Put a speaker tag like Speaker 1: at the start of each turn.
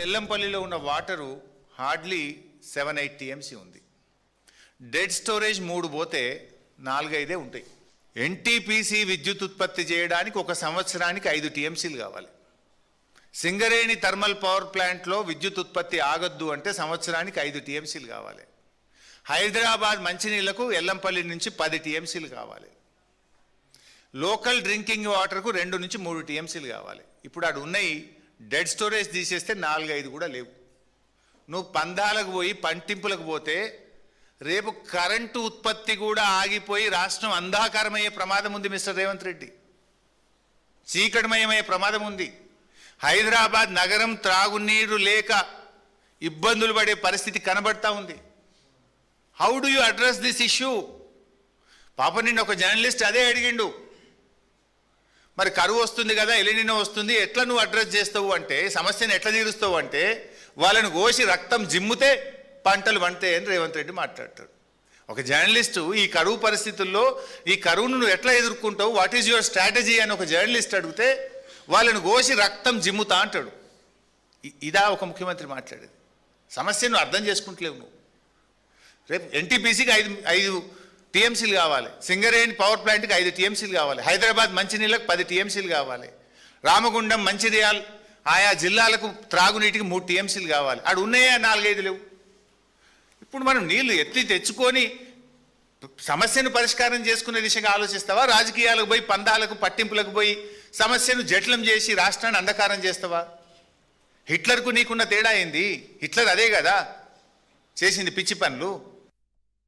Speaker 1: ఎల్లంపల్లిలో ఉన్న water hardly 7-8 TMC ఉంది. Dead storage 3 పోతే 4-5 ఉంటాయి. ఎన్టీపీసీ విద్యుత్ ఉత్పత్తి చేయడానికి ఒక సంవత్సరానికి 5 టీఎంసీలు కావాలి. సింగరేణి థర్మల్ పవర్ ప్లాంట్లో విద్యుత్ ఉత్పత్తి ఆగొద్దు అంటే సంవత్సరానికి 5 టీఎంసీలు కావాలి. హైదరాబాద్ మంచినీళ్లకు ఎల్లంపల్లి నుంచి 10 టీఎంసీలు కావాలి. లోకల్ డ్రింకింగ్ వాటర్కు 2 నుంచి 3 టీఎంసీలు కావాలి. ఇప్పుడు అక్కడ ఉన్నాయి డెడ్ స్టోరేజ్ తీసేస్తే 4-5 కూడా లేవు. నువ్వు పందాలకు పోయి పంటింపులకు పోతే రేపు కరెంటు ఉత్పత్తి కూడా ఆగిపోయి రాష్ట్రం అంధాకారమయ్యే ప్రమాదం ఉంది మిస్టర్ రేవంత్ రెడ్డి. చీకటిమయమయ్యే ప్రమాదం ఉంది. హైదరాబాద్ నగరం త్రాగునీరు లేక ఇబ్బందులు పడే పరిస్థితి కనబడతా ఉంది. How do you address this issue? పాప నిన్న ఒక జర్నలిస్ట్ అదే అడిగిండు, మరి కరువు వస్తుంది కదా, ఎలినినో వస్తుంది, ఎట్లా నువ్వు అడ్రస్ చేస్తావు అంటే, సమస్యను ఎట్లా తీరుస్తావు అంటే, వాళ్ళను కోసి రక్తం జిమ్ముతే పంటలు పండుతాయి అని రేవంత్ రెడ్డి మాట్లాడతాడు. ఒక జర్నలిస్టు ఈ కరువు పరిస్థితుల్లో ఈ కరువును నువ్వు ఎట్లా ఎదుర్కొంటావు, వాట్ ఈజ్ యువర్ స్ట్రాటజీ అని ఒక జర్నలిస్ట్ అడిగితే వాళ్ళను కోసి రక్తం జిమ్ముతా అంటాడు. ఇదా ఒక ముఖ్యమంత్రి మాట్లాడేది? సమస్యను అర్థం చేసుకుంటలేవు నువ్వు. రేపు ఎన్టీపీసీకి 5 టీఎంసీలు కావాలి, సింగరేణి పవర్ ప్లాంట్కి 5 టీఎంసీలు కావాలి, హైదరాబాద్ మంచినీళ్ళకి 10 టీఎంసీలు కావాలి, రామగుండం మంచిర్యాల్ ఆయా జిల్లాలకు త్రాగునీటికి 3 టీఎంసీలు కావాలి. ఆడు ఉన్నాయా 4-5 లేవు. ఇప్పుడు మనం నీళ్లు ఎత్తి తెచ్చుకొని సమస్యను పరిష్కారం చేసుకునే దిశగా ఆలోచిస్తావా? రాజకీయాలకు పోయి పందాలకు పట్టింపులకు పోయి సమస్యను జటిలం చేసి రాష్ట్రాన్ని అంధకారం చేస్తావా? హిట్లర్కు నీకున్న తేడా ఏంది? హిట్లర్ అదే కదా చేసింది పిచ్చి పనులు.